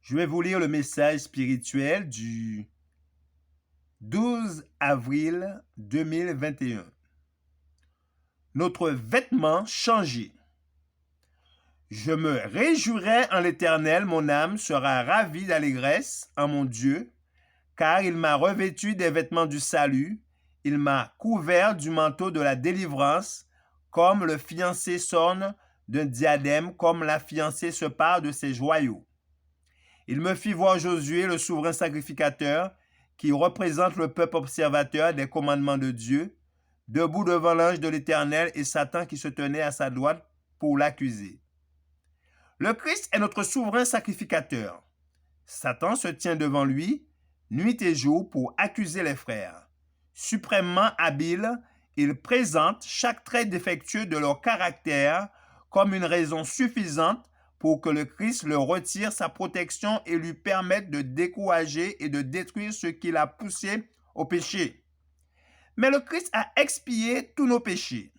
Je vais vous lire le message spirituel du 12 avril 2021. Notre vêtement changé. Je me réjouirai en l'Éternel, mon âme sera ravie d'allégresse en mon Dieu, car il m'a revêtu des vêtements du salut, il m'a couvert du manteau de la délivrance, comme le fiancé s'orne d'un diadème, comme la fiancée se pare de ses joyaux. Il me fit voir Josué, le souverain sacrificateur, qui représente le peuple observateur des commandements de Dieu, debout devant l'ange de l'Éternel et Satan qui se tenait à sa droite pour l'accuser. Le Christ est notre souverain sacrificateur. Satan se tient devant lui, nuit et jour, pour accuser les frères. Suprêmement habile, il présente chaque trait défectueux de leur caractère comme une raison suffisante pour que le Christ leur retire sa protection et lui permette de décourager et de détruire ce qui l'a poussé au péché. Mais le Christ a expié tous nos péchés.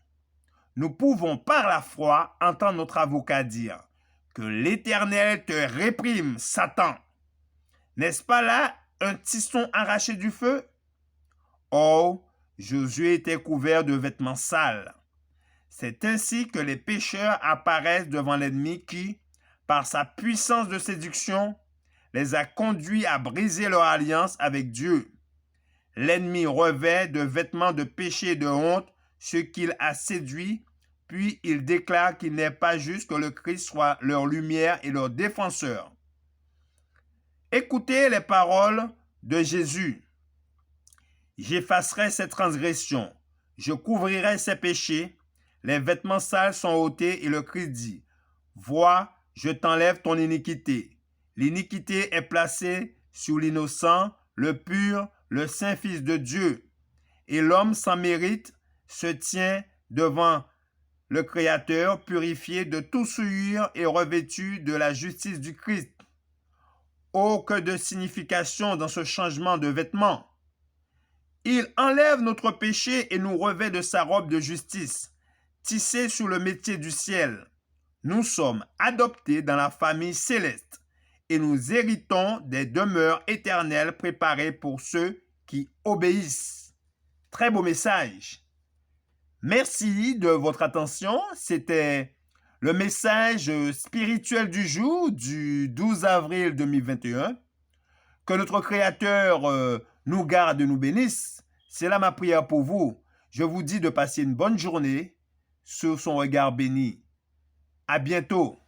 Nous pouvons par la foi entendre notre avocat dire que l'Éternel te réprime, Satan. N'est-ce pas là un tisson arraché du feu? Oh, Josué était couvert de vêtements sales. C'est ainsi que les pécheurs apparaissent devant l'ennemi qui, par sa puissance de séduction, les a conduits à briser leur alliance avec Dieu. L'ennemi revêt de vêtements de péché et de honte ceux qu'il a séduits, puis il déclare qu'il n'est pas juste que le Christ soit leur lumière et leur défenseur. Écoutez les paroles de Jésus. J'effacerai ses transgressions, je couvrirai ses péchés, les vêtements sales sont ôtés et le Christ dit, vois, je t'enlève ton iniquité. L'iniquité est placée sur l'innocent, le pur, le saint Fils de Dieu. Et l'homme sans mérite se tient devant le Créateur, purifié de tout souillure et revêtu de la justice du Christ. Oh, que de signification dans ce changement de vêtements! Il enlève notre péché et nous revêt de sa robe de justice, tissée sous le métier du ciel. Nous sommes adoptés dans la famille céleste et nous héritons des demeures éternelles préparées pour ceux qui obéissent. Très beau message. Merci de votre attention. C'était le message spirituel du jour du 12 avril 2021. Que notre Créateur nous garde et nous bénisse. C'est là ma prière pour vous. Je vous dis de passer une bonne journée sous son regard béni. À bientôt.